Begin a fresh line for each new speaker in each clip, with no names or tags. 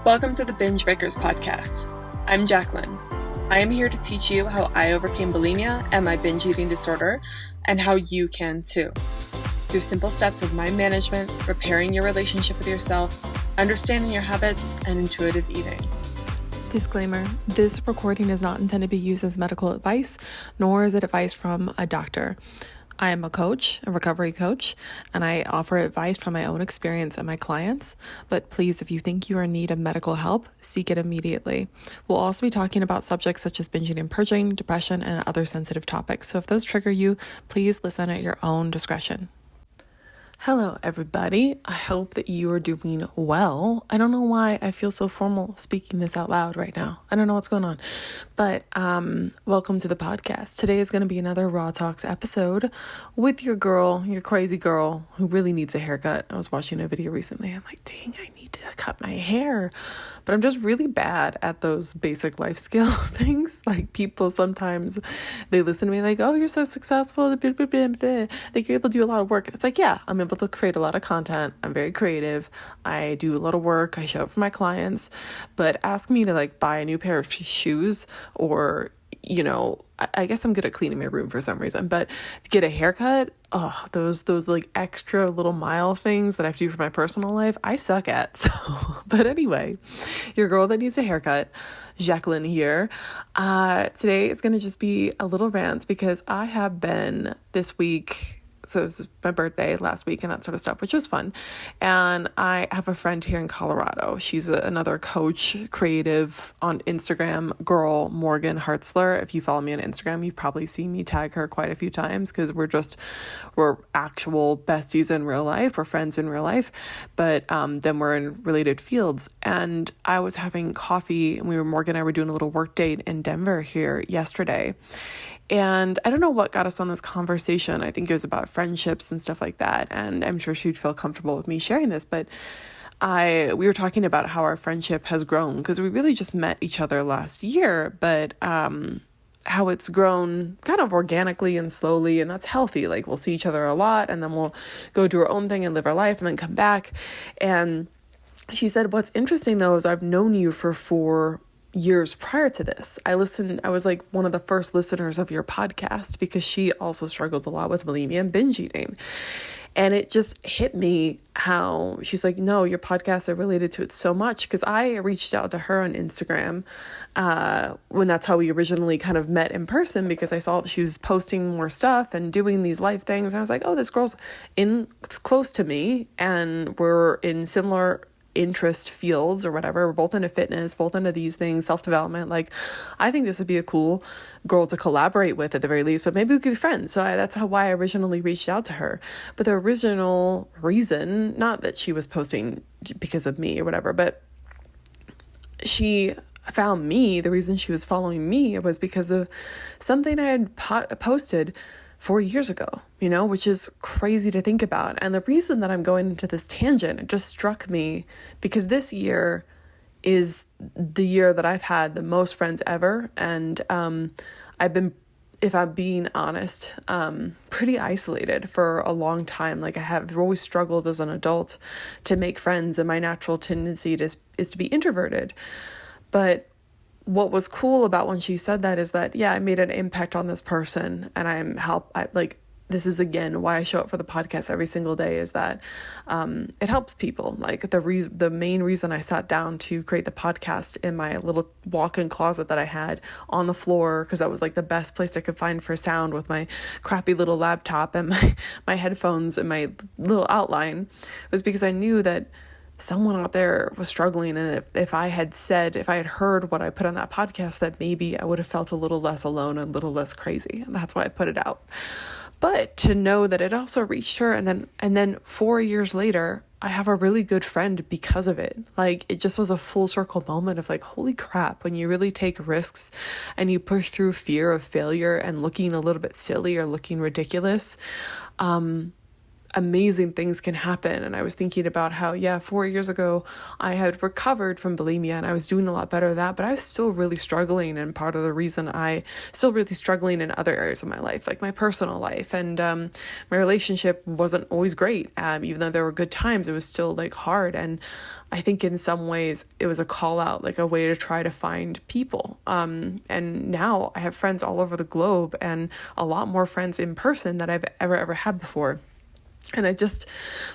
Welcome to the Binge Breakers podcast. I'm Jacqueline. I am here to teach you how I overcame bulimia and my binge eating disorder, and how you can too. Through simple steps of mind management, repairing your relationship with yourself, understanding your habits, and intuitive eating.
Disclaimer, this recording is not intended to be used as medical advice, nor is it advice from a doctor. I am a coach, a recovery coach, and I offer advice from my own experience and my clients. But please, if you think you are in need of medical help, seek it immediately. We'll also be talking about subjects such as binging and purging, depression, and other sensitive topics. So if those trigger you, please listen at your own discretion. Hello, everybody. I hope that you are doing well. I don't know why I feel so formal speaking this out loud right now. I don't know what's going on, but welcome to the podcast. Today is going to be another Raw Talks episode with your girl, your crazy girl who really needs a haircut. I was watching a video recently. I'm like, dang, I need to cut my hair, but I'm just really bad at those basic life skill things. Like people sometimes they listen to me like, oh, you're so successful, like you're able to do a lot of work. And it's like, yeah, I'm able to create a lot of content. I'm very creative. I do a lot of work. I show up for my clients, but ask me to like buy a new pair of shoes or, you know, I guess I'm good at cleaning my room for some reason, but get a haircut, oh, those like extra little mile things that I have to do for my personal life, I suck at. So, but anyway, your girl that needs a haircut, Jacqueline here. Today is going to just be a little rant because I have been this week. So it was my birthday last week and that sort of stuff, which was fun. And I have a friend here in Colorado. She's another coach, creative on Instagram, girl, Morgan Hartzler. If you follow me on Instagram, you've probably seen me tag her quite a few times because we're actual besties in real life. We're friends in real life, but then we're in related fields. And I was having coffee and Morgan and I were doing a little work date in Denver here yesterday. And I don't know what got us on this conversation. I think it was about friendships and stuff like that. And I'm sure she'd feel comfortable with me sharing this, but we were talking about how our friendship has grown because we really just met each other last year, but how it's grown kind of organically and slowly, and that's healthy. Like we'll see each other a lot and then we'll go do our own thing and live our life and then come back. And she said, what's interesting though is I've known you for 4 years prior to this. I was like one of the first listeners of your podcast because she also struggled a lot with bulimia and binge eating. And it just hit me how she's like, no, your podcasts are related to it so much. Because I reached out to her on Instagram when that's how we originally kind of met in person, because I saw that she was posting more stuff and doing these life things. And I was like, oh, this girl's close to me and we're in similar interest fields or whatever. We're both into fitness, both into these things, self-development. Like, I think this would be a cool girl to collaborate with at the very least, but maybe we could be friends. So that's why I originally reached out to her. But the original reason, not that she was posting because of me or whatever, but she found me, the reason she was following me was because of something I had posted 4 years ago, which is crazy to think about. And the reason that I'm going into this tangent, it just struck me because this year is the year that I've had the most friends ever. And I've been, if I'm being honest, pretty isolated for a long time. Like I've always struggled as an adult to make friends, and my natural tendency is to be introverted. But what was cool about when she said that is that, yeah, I made an impact on this person, and this is again why I show up for the podcast every single day, is that it helps people. Like the main reason I sat down to create the podcast in my little walk-in closet that I had on the floor, because that was like the best place I could find for sound with my crappy little laptop and my headphones and my little outline, was because I knew that someone out there was struggling. And if I had heard what I put on that podcast, that maybe I would have felt a little less alone and a little less crazy. And that's why I put it out. But to know that it also reached her, and then 4 years later, I have a really good friend because of it. Like, it just was a full circle moment of like, holy crap, when you really take risks and you push through fear of failure and looking a little bit silly or looking ridiculous, amazing things can happen. And I was thinking about how, 4 years ago, I had recovered from bulimia and I was doing a lot better at that, but I was still really struggling. And part of the reason I still really struggling in other areas of my life, like my personal life, and my relationship wasn't always great. Even though there were good times, it was still like hard. And I think in some ways it was a call out, like a way to try to find people. And now I have friends all over the globe and a lot more friends in person than I've ever had before. And I just,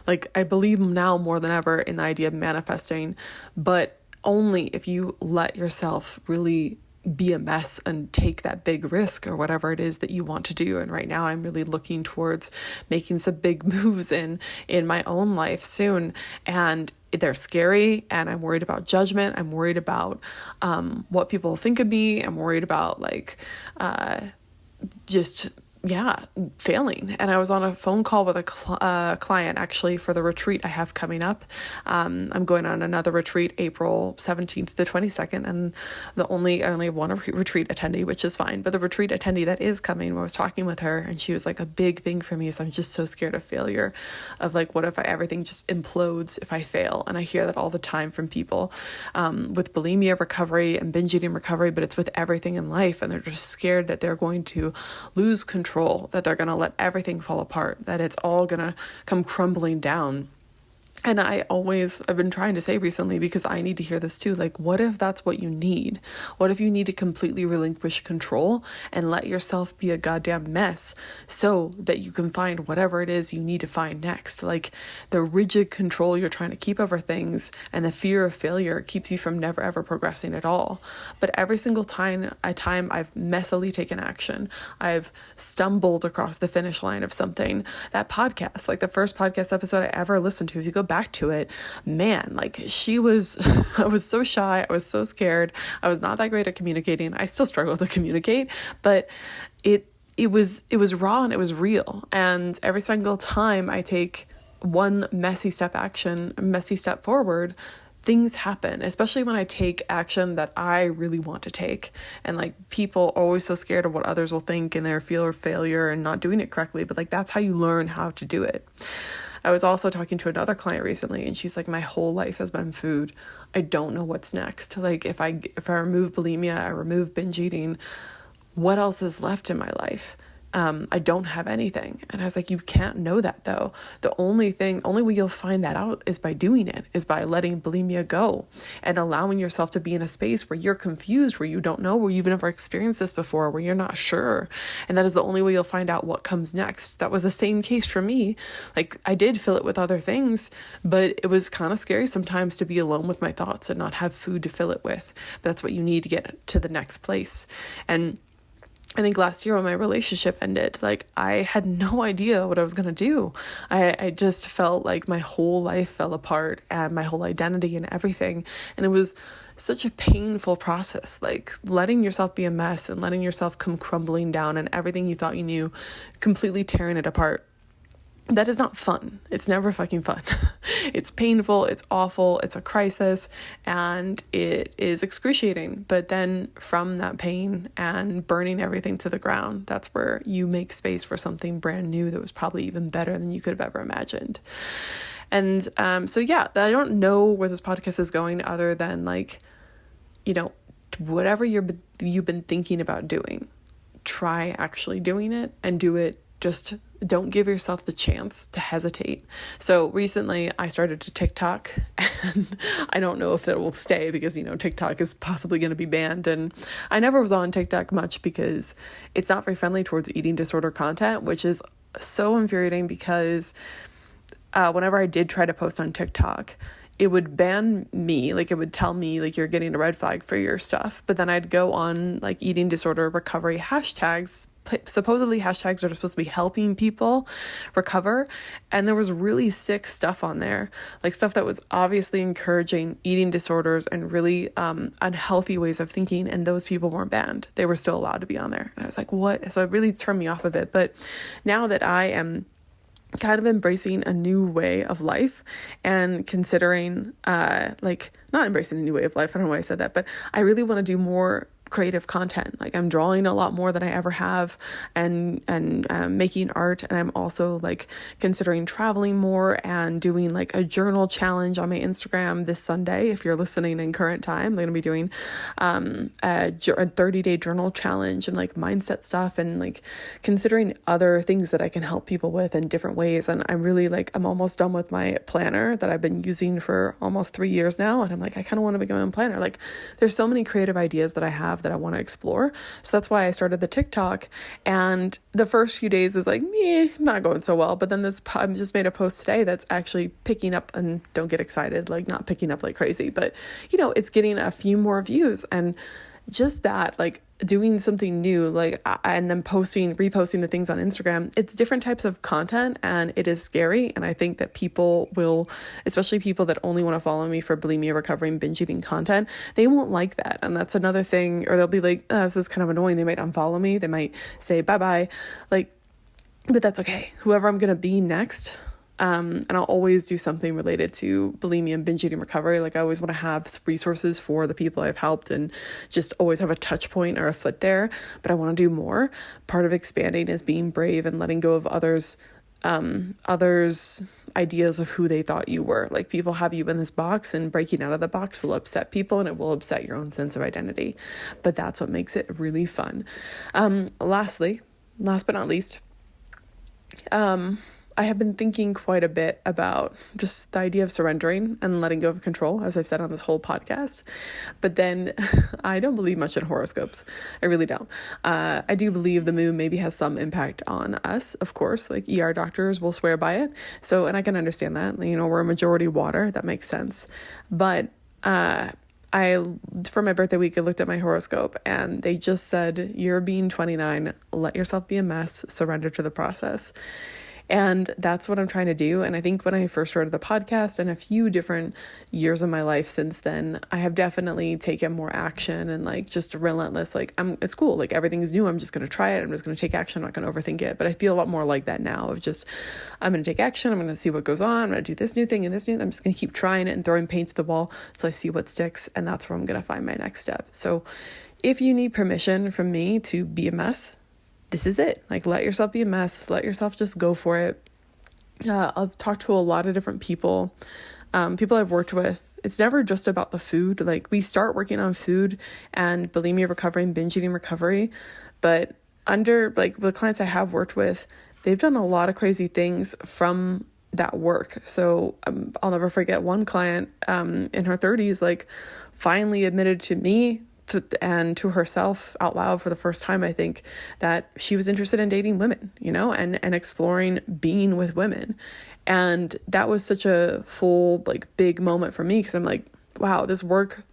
like, I believe now more than ever in the idea of manifesting, but only if you let yourself really be a mess and take that big risk or whatever it is that you want to do. And right now I'm really looking towards making some big moves in my own life soon. And they're scary, and I'm worried about judgment. I'm worried about what people think of me. I'm worried about failing. And I was on a phone call with a client actually for the retreat I have coming up. I'm going on another retreat April 17th to 22nd, and I only have one retreat attendee, which is fine. But the retreat attendee that is coming, I was talking with her, and she was like, a big thing for me is I'm just so scared of failure, of like, what if everything just implodes if I fail? And I hear that all the time from people with bulimia recovery and binge eating recovery, but it's with everything in life, and they're just scared that they're going to lose control, that they're going to let everything fall apart, that it's all going to come crumbling down. And I've been trying to say recently, because I need to hear this too, like, what if that's what you need? What if you need to completely relinquish control and let yourself be a goddamn mess so that you can find whatever it is you need to find next? Like, the rigid control you're trying to keep over things and the fear of failure keeps you from never ever progressing at all. But every single time I've messily taken action, I've stumbled across the finish line of something. That podcast, like the first podcast episode I ever listened to, if you go back to it, man, like I was so shy. I was so scared. I was not that great at communicating. I still struggle to communicate, but it was raw and it was real. And every single time I take one messy step forward, things happen, especially when I take action that I really want to take. And like, people are always so scared of what others will think and their fear of failure and not doing it correctly. But like, that's how you learn how to do it. I was also talking to another client recently, and she's like, my whole life has been food. I don't know what's next. Like, if I remove bulimia, I remove binge eating, what else is left in my life? I don't have anything. And I was like, you can't know that though. The only way you'll find that out is by doing it, is by letting bulimia go and allowing yourself to be in a space where you're confused, where you don't know, where you've never experienced this before, where you're not sure. And that is the only way you'll find out what comes next. That was the same case for me. Like, I did fill it with other things, but it was kind of scary sometimes to be alone with my thoughts and not have food to fill it with. But that's what you need to get to the next place. And I think last year when my relationship ended, like, I had no idea what I was going to do. I just felt like my whole life fell apart and my whole identity and everything. And it was such a painful process, like letting yourself be a mess and letting yourself come crumbling down and everything you thought you knew, completely tearing it apart. That is not fun. It's never fucking fun. It's painful, it's awful, it's a crisis, and it is excruciating. But then from that pain and burning everything to the ground, that's where you make space for something brand new that was probably even better than you could have ever imagined. And I don't know where this podcast is going other than like, whatever you've been thinking about doing, try actually doing it and do it. Just don't give yourself the chance to hesitate. So recently I started to TikTok, and I don't know if that will stay because, TikTok is possibly going to be banned. And I never was on TikTok much because it's not very friendly towards eating disorder content, which is so infuriating because whenever I did try to post on TikTok, it would ban me, like it would tell me like you're getting a red flag for your stuff. But then I'd go on like eating disorder recovery hashtags. Supposedly hashtags are supposed to be helping people recover. And there was really sick stuff on there, like stuff that was obviously encouraging eating disorders and really unhealthy ways of thinking. And those people weren't banned. They were still allowed to be on there. And I was like, what? So it really turned me off of it. But now that I am kind of embracing a new way of life and considering not embracing a new way of life, I don't know why I said that, but I really want to do more creative content. Like I'm drawing a lot more than I ever have, and making art. And I'm also like considering traveling more and doing like a journal challenge on my Instagram this Sunday. If you're listening in current time, I'm going to be doing a 30-day journal challenge and like mindset stuff, and like considering other things that I can help people with in different ways. And I'm really like, I'm almost done with my planner that I've been using for almost 3 years now. And I'm like, I kind of want to become my own planner. Like there's so many creative ideas that I have that I want to explore. So that's why I started the TikTok. And the first few days is like, not going so well. But then I just made a post today that's actually picking up, and don't get excited, like not picking up like crazy, but it's getting a few more views. And just that, like doing something new, like, and then reposting the things on Instagram, it's different types of content, and it is scary. And I think that people will, especially people that only want to follow me for bulimia, recovery, and binge eating content, they won't like that. And that's another thing, or they'll be like, oh, this is kind of annoying. They might unfollow me. They might say bye-bye, but that's okay. Whoever I'm going to be next, and I'll always do something related to bulimia and binge eating recovery. Like I always want to have resources for the people I've helped, and just always have a touch point or a foot there, but I want to do more. Part of expanding is being brave and letting go of others' ideas of who they thought you were. Like people have you in this box, and breaking out of the box will upset people, and it will upset your own sense of identity, but that's what makes it really fun. Last but not least, I have been thinking quite a bit about just the idea of surrendering and letting go of control, as I've said on this whole podcast. But then I don't believe much in horoscopes. I really don't. I do believe the moon maybe has some impact on us, of course, like ER doctors will swear by it. So, and I can understand that, we're a majority water. That makes sense. But, for my birthday week, I looked at my horoscope, and they just said, you're being 29, let yourself be a mess, surrender to the process. And that's what I'm trying to do. And I think when I first started the podcast, and a few different years of my life since then, I have definitely taken more action, and like just relentless, like it's cool. Like everything is new. I'm just going to try it. I'm just going to take action. I'm not going to overthink it. But I feel a lot more like that now, of just, I'm going to take action. I'm going to see what goes on. I'm going to do this new thing and this new, I'm just going to keep trying it and throwing paint to the wall until I see what sticks. And that's where I'm going to find my next step. So if you need permission from me to be a mess, this is it. Like, let yourself be a mess. Let yourself just go for it. I've talked to a lot of different people, people I've worked with. It's never just about the food. Like we start working on food and bulimia recovery and binge eating recovery, but under like the clients I have worked with, they've done a lot of crazy things from that work. So I'll never forget one client in her 30s, like finally admitted to me and to herself out loud for the first time, I think, that she was interested in dating women, and exploring being with women. And that was such a full, like, big moment for me, because I'm like, wow, this work,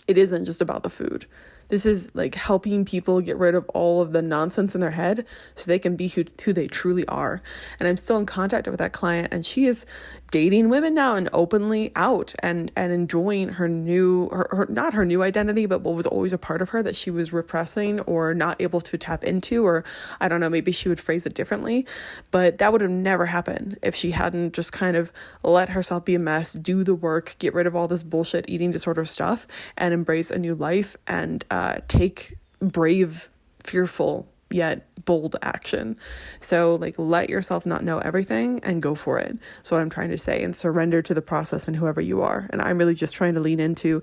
it isn't just about the food. This is like helping people get rid of all of the nonsense in their head so they can be who they truly are. And I'm still in contact with that client, and she is dating women now and openly out and enjoying her new, not her new identity, but what was always a part of her that she was repressing or not able to tap into, or I don't know, maybe she would phrase it differently, but that would have never happened if she hadn't just kind of let herself be a mess, do the work, get rid of all this bullshit eating disorder stuff, and embrace a new life, and take brave, fearful, yet bold action. So like, let yourself not know everything and go for it. So what I'm trying to say, and surrender to the process and whoever you are. And I'm really just trying to lean into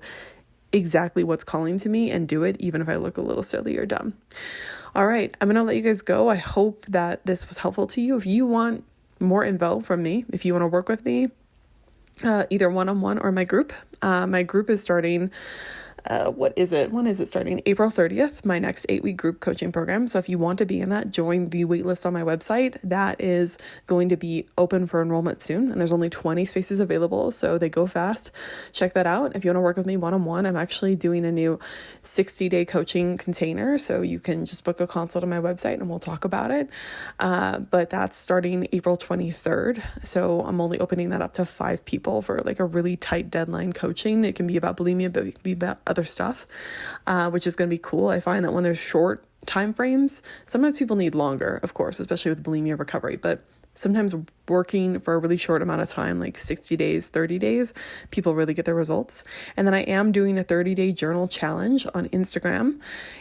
exactly what's calling to me and do it, even if I look a little silly or dumb. All right, I'm going to let you guys go. I hope that this was helpful to you. If you want more info from me, if you want to work with me, either one-on-one or my group is starting when is it starting? April 30th, my next 8-week group coaching program. So if you want to be in that, join the waitlist on my website. That is going to be open for enrollment soon, and there's only 20 spaces available, so they go fast. Check that out. If you want to work with me one-on-one, I'm actually doing a new 60-day coaching container, so you can just book a consult on my website and we'll talk about it. But that's starting April 23rd. So I'm only opening that up to 5 people for like a really tight deadline coaching. It can be about bulimia, but it can be about other stuff, which is going to be cool. I find that when there's short time frames, sometimes people need longer, of course, especially with bulimia recovery, but sometimes working for a really short amount of time, like 60 days, 30 days, people really get their results. And then I am doing a 30-day journal challenge on Instagram.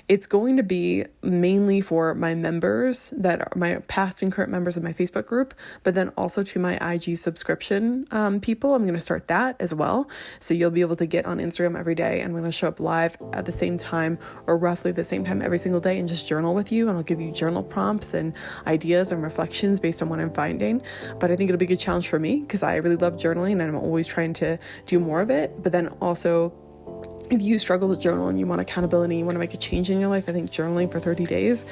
It's going to be mainly for my members that are my past and current members of my Facebook group, but then also to my IG subscription people. I'm going to start that as well. So you'll be able to get on Instagram every day, and I'm going to show up live at the same time or roughly the same time every single day and just journal with you. And I'll give you journal prompts and ideas and reflections based on what I'm finding. But I think it'll be a good challenge for me because I really love journaling and I'm always trying to do more of it. But then also, if you struggle with journal and you want accountability, you want to make a change in your life, I think journaling for 30 days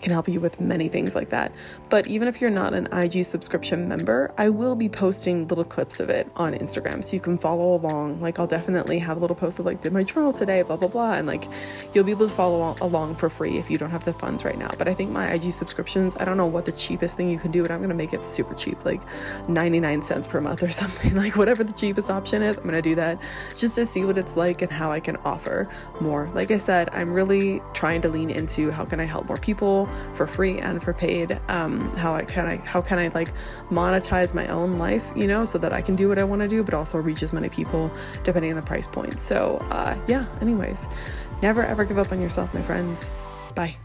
can help you with many things like that. But even if you're not an IG subscription member, I will be posting little clips of it on Instagram so you can follow along. Like I'll definitely have a little post of like, did my journal today, blah, blah, blah. And like, you'll be able to follow along for free if you don't have the funds right now. But I think my IG subscriptions, I don't know what the cheapest thing you can do, but I'm going to make it super cheap, like 99 cents per month or something, like whatever the cheapest option is. I'm going to do that just to see what it's like and how I can offer more. Like I said, I'm really trying to lean into how can I help more people for free and for paid. How can I like monetize my own life, you know, so that I can do what I want to do, but also reach as many people depending on the price point. So yeah, anyways, never ever give up on yourself, my friends. Bye.